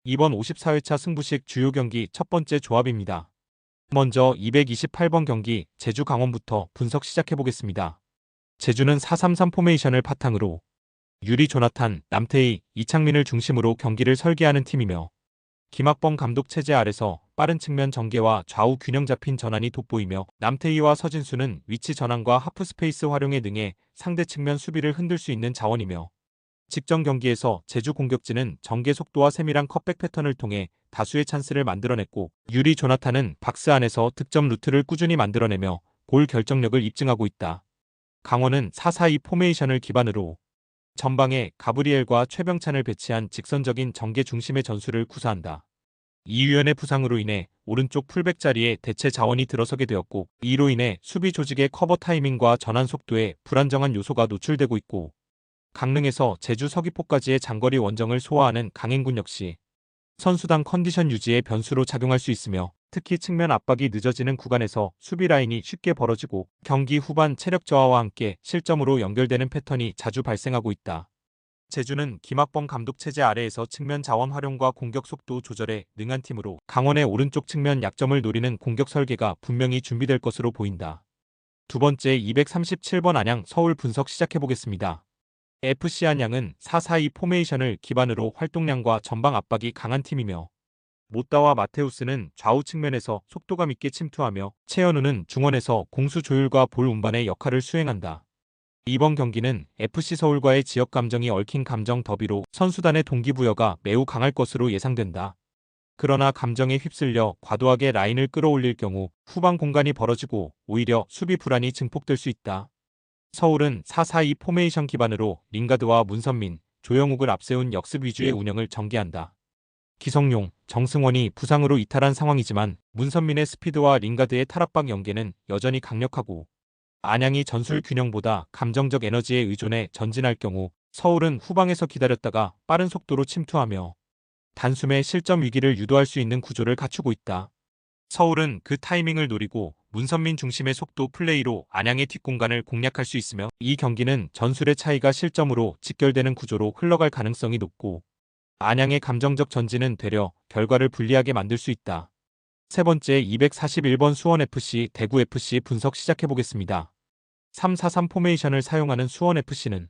이번 54회차 승부식 주요 경기 첫 번째 조합입니다. 먼저 228번 경기 제주 강원부터 분석 시작해보겠습니다. 제주는 4-3-3 포메이션을 바탕으로 유리 조나탄, 남태희, 이창민을 중심으로 경기를 설계하는 팀이며 김학범 감독 체제 아래서 빠른 측면 전개와 좌우 균형 잡힌 전환이 돋보이며 남태희와 서진수는 위치 전환과 하프 스페이스 활용에 능해 상대 측면 수비를 흔들 수 있는 자원이며 직전 경기에서 제주 공격진은 전개 속도와 세밀한 컷백 패턴을 통해 다수의 찬스를 만들어냈고 유리 조나탄은 박스 안에서 득점 루트를 꾸준히 만들어내며 골 결정력을 입증하고 있다. 강원은 4-4-2 포메이션을 기반으로 전방에 가브리엘과 최병찬을 배치한 직선적인 전개 중심의 전술을 구사한다. 이유연의 부상으로 인해 오른쪽 풀백 자리에 대체 자원이 들어서게 되었고 이로 인해 수비 조직의 커버 타이밍과 전환 속도에 불안정한 요소가 노출되고 있고 강릉에서 제주 서귀포까지의 장거리 원정을 소화하는 강행군 역시 선수단 컨디션 유지의 변수로 작용할 수 있으며 특히 측면 압박이 늦어지는 구간에서 수비 라인이 쉽게 벌어지고 경기 후반 체력 저하와 함께 실점으로 연결되는 패턴이 자주 발생하고 있다. 제주는 김학범 감독 체제 아래에서 측면 자원 활용과 공격 속도 조절에 능한 팀으로 강원의 오른쪽 측면 약점을 노리는 공격 설계가 분명히 준비될 것으로 보인다. 두 번째 237번 안양 서울 분석 시작해보겠습니다. FC 안양은 4-4-2 포메이션을 기반으로 활동량과 전방 압박이 강한 팀이며 모따와 마테우스는 좌우 측면에서 속도감 있게 침투하며 최현우는 중원에서 공수 조율과 볼 운반의 역할을 수행한다. 이번 경기는 FC 서울과의 지역 감정이 얽힌 감정 더비로 선수단의 동기부여가 매우 강할 것으로 예상된다. 그러나 감정에 휩쓸려 과도하게 라인을 끌어올릴 경우 후방 공간이 벌어지고 오히려 수비 불안이 증폭될 수 있다. 서울은 4-4-2 포메이션 기반으로 링가드와 문선민, 조영욱을 앞세운 역습 위주의 운영을 전개한다. 기성용, 정승원이 부상으로 이탈한 상황이지만 문선민의 스피드와 링가드의 탈압박 연계는 여전히 강력하고 안양이 전술 균형보다 감정적 에너지에 의존해 전진할 경우 서울은 후방에서 기다렸다가 빠른 속도로 침투하며 단숨에 실점 위기를 유도할 수 있는 구조를 갖추고 있다. 서울은 그 타이밍을 노리고 문선민 중심의 속도 플레이로 안양의 뒷공간을 공략할 수 있으며 이 경기는 전술의 차이가 실점으로 직결되는 구조로 흘러갈 가능성이 높고 안양의 감정적 전진은 되려 결과를 불리하게 만들 수 있다. 세 번째 241번 수원FC 대구FC 분석 시작해보겠습니다. 3-4-3 포메이션을 사용하는 수원FC는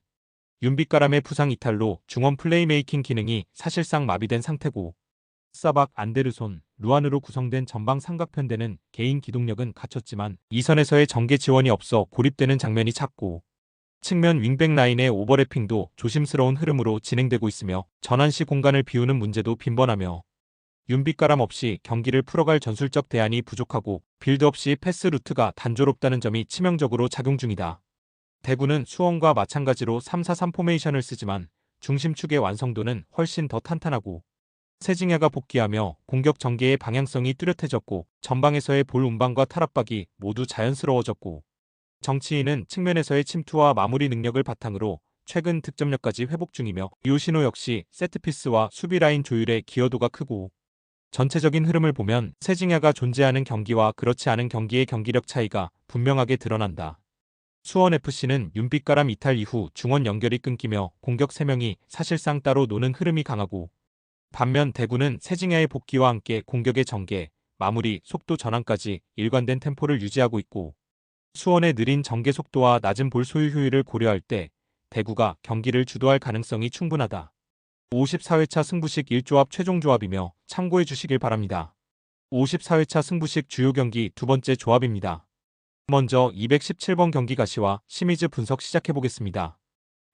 윤빛가람의 부상 이탈로 중원 플레이메이킹 기능이 사실상 마비된 상태고 사박, 안데르손, 루안으로 구성된 전방 삼각편대는 개인 기동력은 갖췄지만 이선에서의 전개 지원이 없어 고립되는 장면이 잦고 측면 윙백 라인의 오버래핑도 조심스러운 흐름으로 진행되고 있으며 전환 시 공간을 비우는 문제도 빈번하며 윤빛가람 없이 경기를 풀어갈 전술적 대안이 부족하고 빌드업 시 패스 루트가 단조롭다는 점이 치명적으로 작용 중이다. 대구는 수원과 마찬가지로 3-4-3 포메이션을 쓰지만 중심축의 완성도는 훨씬 더 탄탄하고 세징야가 복귀하며 공격 전개의 방향성이 뚜렷해졌고 전방에서의 볼 운반과 탈압박이 모두 자연스러워졌고 정치인은 측면에서의 침투와 마무리 능력을 바탕으로 최근 득점력까지 회복 중이며 요시노 역시 세트피스와 수비라인 조율의 기여도가 크고 전체적인 흐름을 보면 세징야가 존재하는 경기와 그렇지 않은 경기의 경기력 차이가 분명하게 드러난다. 수원FC는 윤빛가람 이탈 이후 중원 연결이 끊기며 공격 3명이 사실상 따로 노는 흐름이 강하고 반면 대구는 세징야의 복귀와 함께 공격의 전개, 마무리, 속도 전환까지 일관된 템포를 유지하고 있고 수원의 느린 전개 속도와 낮은 볼 소유 효율을 고려할 때 대구가 경기를 주도할 가능성이 충분하다. 54회차 승부식 1조합 최종 조합이며 참고해 주시길 바랍니다. 54회차 승부식 주요 경기 두 번째 조합입니다. 먼저 217번 경기 가시와 시미즈 분석 시작해보겠습니다.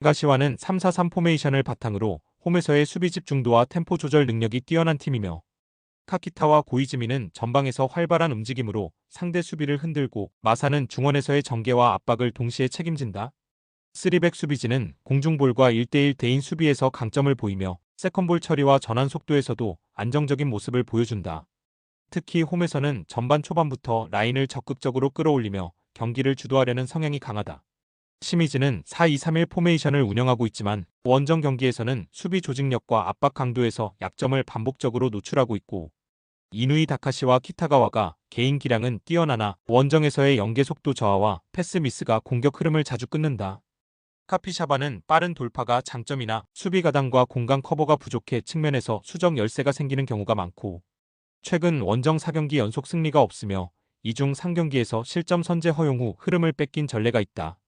가시와는 3-4-3 포메이션을 바탕으로 홈에서의 수비 집중도와 템포 조절 능력이 뛰어난 팀이며 카키타와 고이즈미는 전방에서 활발한 움직임으로 상대 수비를 흔들고 마사는 중원에서의 전개와 압박을 동시에 책임진다. 3백 수비진은 공중볼과 1대1 대인 수비에서 강점을 보이며 세컨볼 처리와 전환 속도에서도 안정적인 모습을 보여준다. 특히 홈에서는 전반 초반부터 라인을 적극적으로 끌어올리며 경기를 주도하려는 성향이 강하다. 시미즈는 4-2-3-1 포메이션을 운영하고 있지만 원정 경기에서는 수비 조직력과 압박 강도에서 약점을 반복적으로 노출하고 있고 이누이 다카시와 키타가와가 개인 기량은 뛰어나나 원정에서의 연계 속도 저하와 패스 미스가 공격 흐름을 자주 끊는다. 카피샤바는 빠른 돌파가 장점이나 수비 가담과 공간 커버가 부족해 측면에서 수적 열세가 생기는 경우가 많고, 최근 원정 4경기 연속 승리가 없으며 이중 3경기에서 실점 선제 허용 후 흐름을 뺏긴 전례가 있다.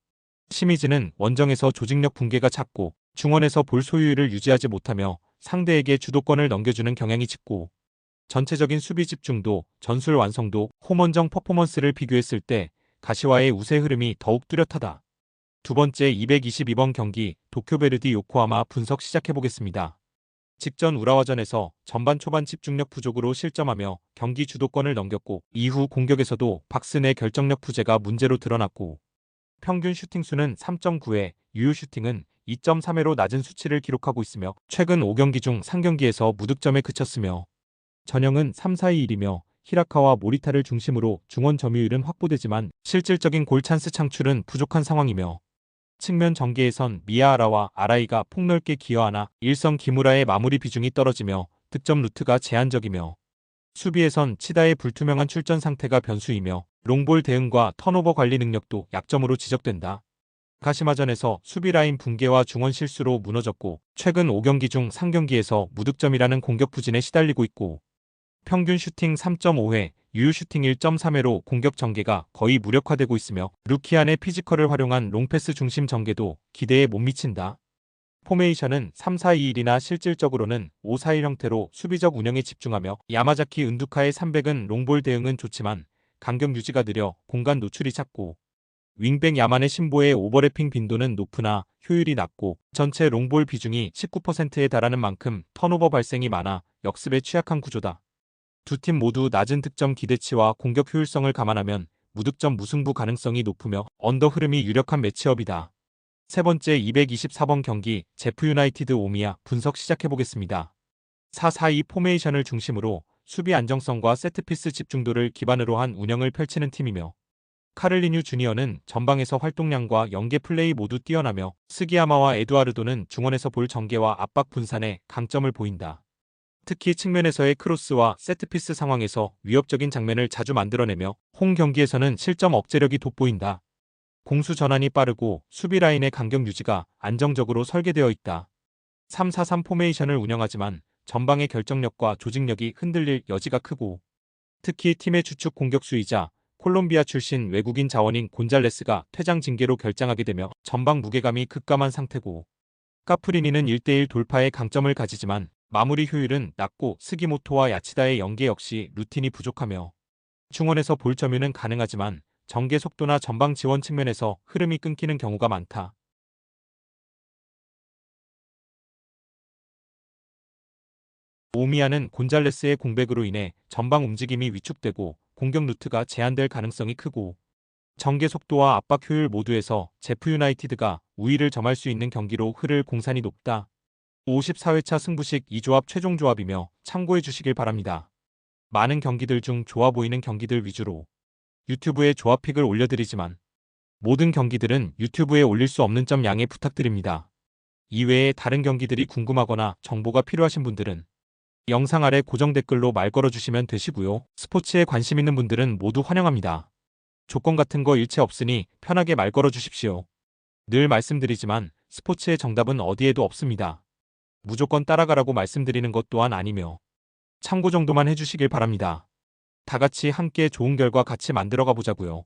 시미즈는 원정에서 조직력 붕괴가 잦고 중원에서 볼 소유율을 유지하지 못하며 상대에게 주도권을 넘겨주는 경향이 짙고, 전체적인 수비 집중도, 전술 완성도, 홈원정 퍼포먼스를 비교했을 때 가시와의 우세 흐름이 더욱 뚜렷하다. 두 번째 222번 경기 도쿄베르디 요코하마 분석 시작해보겠습니다. 직전 우라와전에서 전반 초반 집중력 부족으로 실점하며 경기 주도권을 넘겼고, 이후 공격에서도 박스 내 결정력 부재가 문제로 드러났고, 평균 슈팅 수는 3.9회, 유효 슈팅은 2.3회로 낮은 수치를 기록하고 있으며 최근 5경기 중 3경기에서 무득점에 그쳤으며, 전형은 3-4-2-1이며 히라카와 모리타를 중심으로 중원 점유율은 확보되지만 실질적인 골 찬스 창출은 부족한 상황이며, 측면 전개에선 미야하라와 아라이가 폭넓게 기여하나 일선 기무라의 마무리 비중이 떨어지며 득점 루트가 제한적이며, 수비에선 치다의 불투명한 출전 상태가 변수이며 롱볼 대응과 턴오버 관리 능력도 약점으로 지적된다. 가시마전에서 수비 라인 붕괴와 중원 실수로 무너졌고, 최근 5경기 중 3경기에서 무득점이라는 공격 부진에 시달리고 있고, 평균 슈팅 3.5회, 유효 슈팅 1.3회로 공격 전개가 거의 무력화되고 있으며 루키안의 피지컬을 활용한 롱패스 중심 전개도 기대에 못 미친다. 포메이션은 3-4-2-1이나 실질적으로는 5-4-1 형태로 수비적 운영에 집중하며, 야마자키 은두카의 300은 롱볼 대응은 좋지만 간격 유지가 느려 공간 노출이 작고, 윙백 야만의 신보의 오버래핑 빈도는 높으나 효율이 낮고, 전체 롱볼 비중이 19%에 달하는 만큼 턴오버 발생이 많아 역습에 취약한 구조다. 두 팀 모두 낮은 득점 기대치와 공격 효율성을 감안하면 무득점 무승부 가능성이 높으며 언더 흐름이 유력한 매치업이다. 세 번째 224번 경기 제프 유나이티드 오미야 분석 시작해보겠습니다. 4-4-2 포메이션을 중심으로 수비 안정성과 세트피스 집중도를 기반으로 한 운영을 펼치는 팀이며, 카를리뉴 주니어는 전방에서 활동량과 연계 플레이 모두 뛰어나며 스기야마와 에두아르도는 중원에서 볼 전개와 압박 분산에 강점을 보인다. 특히 측면에서의 크로스와 세트피스 상황에서 위협적인 장면을 자주 만들어내며 홈 경기에서는 실점 억제력이 돋보인다. 공수 전환이 빠르고 수비 라인의 간격 유지가 안정적으로 설계되어 있다. 3-4-3 포메이션을 운영하지만 전방의 결정력과 조직력이 흔들릴 여지가 크고, 특히 팀의 주축 공격수이자 콜롬비아 출신 외국인 자원인 곤잘레스가 퇴장 징계로 결장하게 되며 전방 무게감이 급감한 상태고, 카프리니는 1대1 돌파에 강점을 가지지만 마무리 효율은 낮고 스기모토와 야치다의 연계 역시 루틴이 부족하며, 중원에서 볼 점유는 가능하지만 전개 속도나 전방 지원 측면에서 흐름이 끊기는 경우가 많다. 오미야는 곤잘레스의 공백으로 인해 전방 움직임이 위축되고 공격 루트가 제한될 가능성이 크고, 전개 속도와 압박 효율 모두에서 제프 유나이티드가 우위를 점할 수 있는 경기로 흐를 공산이 높다. 54회차 승부식 이 조합 최종 조합이며 참고해 주시길 바랍니다. 많은 경기들 중 좋아 보이는 경기들 위주로 유튜브에 조합픽을 올려드리지만 모든 경기들은 유튜브에 올릴 수 없는 점 양해 부탁드립니다. 이외에 다른 경기들이 궁금하거나 정보가 필요하신 분들은 영상 아래 고정 댓글로 말 걸어주시면 되시고요. 스포츠에 관심 있는 분들은 모두 환영합니다. 조건 같은 거 일체 없으니 편하게 말 걸어주십시오. 늘 말씀드리지만 스포츠의 정답은 어디에도 없습니다. 무조건 따라가라고 말씀드리는 것 또한 아니며 참고 정도만 해주시길 바랍니다. 다 같이 함께 좋은 결과 같이 만들어가 보자고요.